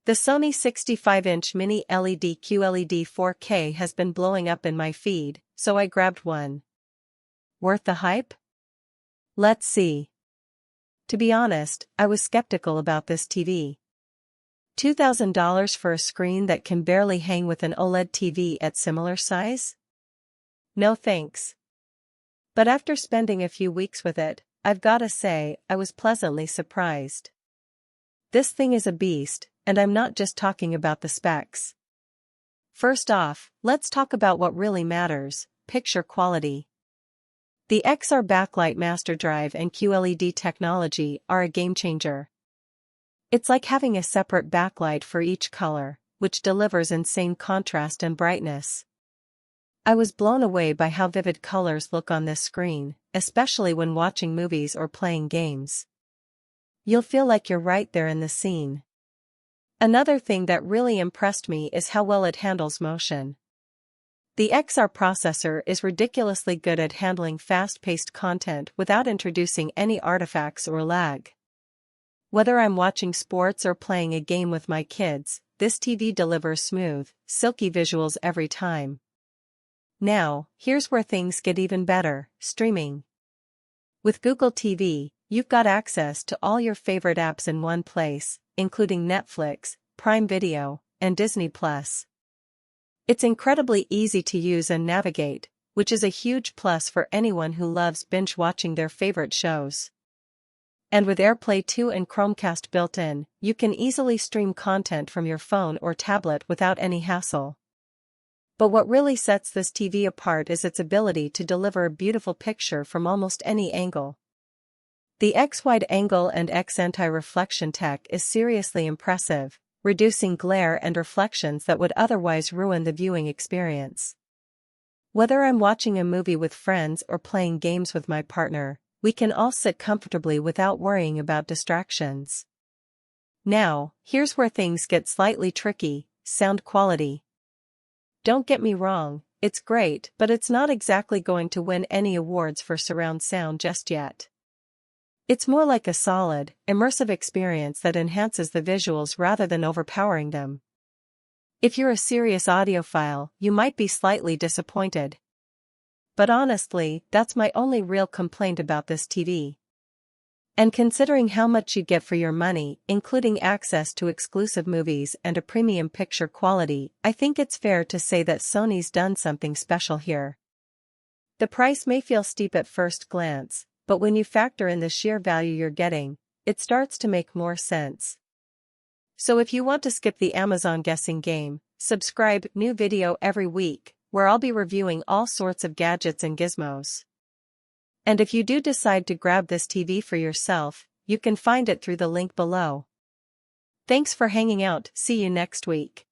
The Sony 65-inch Mini LED QLED 4K has been blowing up in my feed, so I grabbed one. Worth the hype? Let's see. To be honest, I was skeptical about this TV. $2,000 for a screen that can barely hang with an OLED TV at similar size? No thanks. But after spending a few weeks with it, I've gotta say, I was pleasantly surprised. This thing is a beast, and I'm not just talking about the specs. First off, let's talk about what really matters: picture quality. The XR backlight master drive and QLED technology are a game-changer. It's like having a separate backlight for each color, which delivers insane contrast and brightness. I was blown away by how vivid colors look on this screen, especially when watching movies or playing games. You'll feel like you're right there in the scene. Another thing that really impressed me is how well it handles motion. The XR processor is ridiculously good at handling fast-paced content without introducing any artifacts or lag. Whether I'm watching sports or playing a game with my kids, this TV delivers smooth, silky visuals every time. Now, here's where things get even better: streaming. With Google TV, you've got access to all your favorite apps in one place, including Netflix, Prime Video, and Disney+. It's incredibly easy to use and navigate, which is a huge plus for anyone who loves binge-watching their favorite shows. And with AirPlay 2 and Chromecast built in, you can easily stream content from your phone or tablet without any hassle. But what really sets this TV apart is its ability to deliver a beautiful picture from almost any angle. The X-wide angle and X anti-reflection tech is seriously impressive, reducing glare and reflections that would otherwise ruin the viewing experience. Whether I'm watching a movie with friends or playing games with my partner, we can all sit comfortably without worrying about distractions. Now, here's where things get slightly tricky: sound quality. Don't get me wrong, it's great, but it's not exactly going to win any awards for surround sound just yet. It's more like a solid, immersive experience that enhances the visuals rather than overpowering them. If you're a serious audiophile, you might be slightly disappointed. But honestly, that's my only real complaint about this TV. And considering how much you get for your money, including access to exclusive movies and a premium picture quality, I think it's fair to say that Sony's done something special here. The price may feel steep at first glance, but when you factor in the sheer value you're getting, it starts to make more sense. So if you want to skip the Amazon guessing game, subscribe. New video every week, where I'll be reviewing all sorts of gadgets and gizmos. And if you do decide to grab this TV for yourself, you can find it through the link below. Thanks for hanging out. See you next week.